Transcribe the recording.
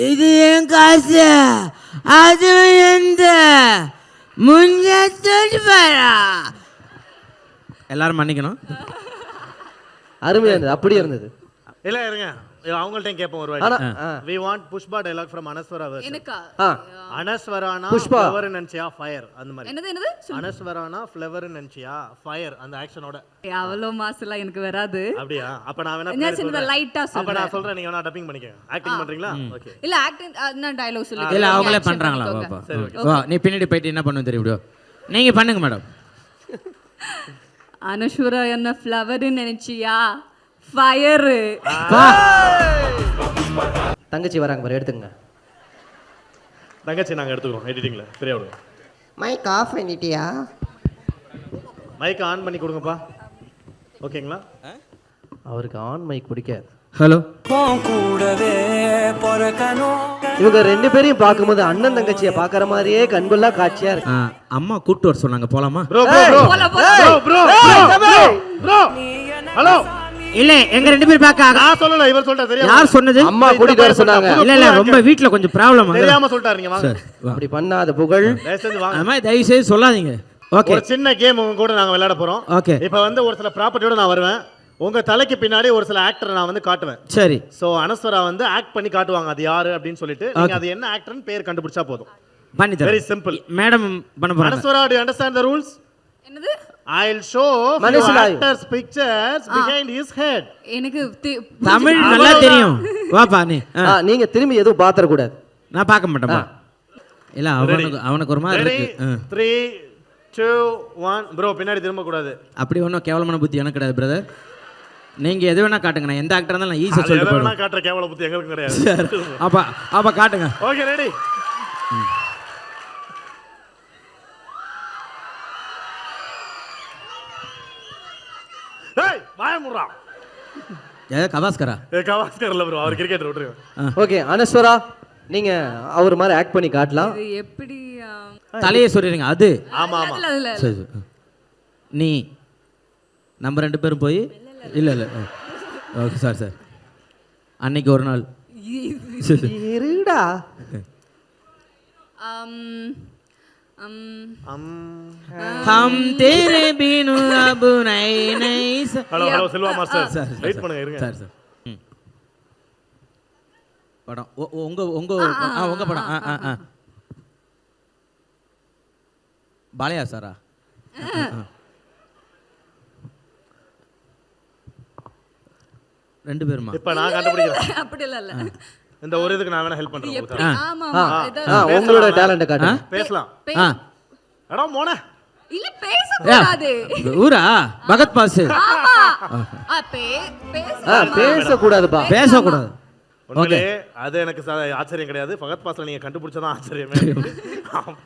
இது என் காசு, அது எந்த முன்னேறா. எல்லாரும் மன்னிக்கணும். அருமையா இருந்தது, அப்படியே இருந்தது. இல்ல இருங்க, அவங்கள்ட்ட கேட்போம் ஒரு வாட்டி. we want pushpa dialogue from anaswara version. எனக்கா anaswarana Pushpa. flower நன்சியா ஃபயர் அந்த மாதிரி. என்னது anaswarana flower நன்சியா ஃபயர் அந்த ஆக்ஷனோட. அவ்வளோ மாசலாம் எனக்கு வராது. அப்படியா? அப்ப நான் வேணா என்ன சின்ன லைட்டா சொல்றேன். அப்ப நான் சொல்றேன், நீங்க வேணா டப்பிங் பண்ணிக்கங்க. ஆக்டிங் பண்றீங்களா? ஓகே. இல்ல ஆக்டிங் நான் டயலாக் சொல்லுங்க. இல்ல அவங்களே பண்றாங்களா? வா நீ பின்னாடி போயிட்டு என்ன பண்ணுன்னு தெரியும். நீங்க பண்ணுங்க மேடம். அனஸ்வரா என்ன ஃப்ளவர் நினைச்சியா ஃபயர். தங்கச்சி வராங்க பாரு, எடுத்துங்க. தங்கச்சி நாங்க எடுத்துக்கிறோம் எடிட்டிங்ல. சரியா விடுங்க. மைக் ஆஃப் பண்ணிட்டியா? மைக் ஆன் பண்ணி கொடுங்கப்பா. ஓகேங்களா? அவருக்கு ஆன் மைக் பிடிக்காது. ஹலோ. இவங்க ரெண்டு பேரையும் பார்க்கும்போது அண்ணன் தங்கச்சியை பார்க்குற மாதிரியே கண்கொள்ளா காட்சியா இருக்கு. அம்மா கூட்டு வர சொன்னாங்க, போலாமா? Bro hello. இல்ல எங்க ரெண்டு பேரும் பார்க்க நான் சொல்லல, இவர் சொல்றாரு. தெரியாம. யார் சொன்னது? அம்மா கூட்டிட்டு வர சொன்னாங்க. இல்ல ரொம்ப வீட்ல கொஞ்சம் ப்ராப்ளம். தெரியாம சொல்லிட்டாரு. நீங்க வாங்க. அப்படி பண்ணாத புகழ். அம்மா தயவு செய்து சொல்லாதீங்க. ஓகே. ஒரு சின்ன கேம் உங்க கூட நாங்க விளையாட போறோம். ஓகே. இப்போ வந்து ஒரு சில ப்ராப்பர்ட்டியோட நான் வருவேன். உங்க தலைக்கு பின்னாடி ஒரு சில ஆக்டரை நான் வந்து காட்டுவேன். சரி. சோ அனஸ்வரா வந்து ஆக்ட் பண்ணி காட்டுவாங்க, அது யாரு அப்படின்னு சொல்லிட்டு நீங்க அது என்ன ஆக்டர்னு பேர் கண்டுபிடிச்சா போதும். பண்ணி தரேன். Very simple. மேடம் பண்ண போறாங்க. Anaswara, do you understand the rules? என்னது? I'll show few actors pictures behind his head. எனக்கு தமிழ் நல்லா தெரியும். வாப்பா நீ. நீங்க திரும்பி எதுவும் பாத்திர கூடாது. நான் பார்க்க மாட்டேன்ப்பா. இல்ல அவனுக்கு ஒரு மாதிரி இருக்கு. 3 2 1 ப்ரோ பின்னாடி திரும்ப கூடாது. அப்படி ஒன்றும் கேவலமான புத்தி எனக்கு கிடையாது பிரதர். நீங்க எது வேணா காட்டுங்க, நான் எந்த ஆக்டரா இருந்தாலும் நான் ஈஸியா சொல்லிட்டு போறேன். காட்டுற கேவல புத்தி எங்களுக்கு கிடையாது. அப்ப காட்டுங்க. Okay ready. ஏய் வாய முறா. கவாஸ்கரா? கவாஸ்கர் இல்ல ப்ரோ, அவர் கிரிக்கெட்டர் விட்டுருங்க. ஓகே அனஸ்வரா, நீங்க அவர் மாதிரி ஆக்ட் பண்ணி காட்டலாம். இது எப்படி தலையை சொல்லிடுங்க. அது ஆமா ஆமா சரி. நீ நம்ம ரெண்டு பேரும் போய் இல்ல ஓகே சார் அன்னைக்கு ஒரு நாள் இருடா. हम तेरे बिनु अब नहीं ஹலோ செல்வா மாஸ்டர் வெயிட் பண்ணுங்க இருங்க சார் படம் உங்க படம் பாலையா சாரா? ரெண்டு பேருமா? இப்ப நான் கண்டுபிடிக்கிறேன். அப்படி இல்ல. இந்த ஒரு இதுக்கு நான் வேணா ஹெல்ப் பண்றேன் உங்களுக்கு. ஆமா உங்களோட டேலண்ட காட்டுங்க. பேசலாம். அட மோனே. இல்ல பேச கூடாது. ஊரா பகத் பாஸ். ஆமா. பேச கூடாதுப்பா. பேச கூடாது. ஓகே. அது எனக்கு ஆச்சரியம் கிடையாது. பகத் பாஸ்ல நீங்க கண்டுபிடிச்சதான் ஆச்சரியமே.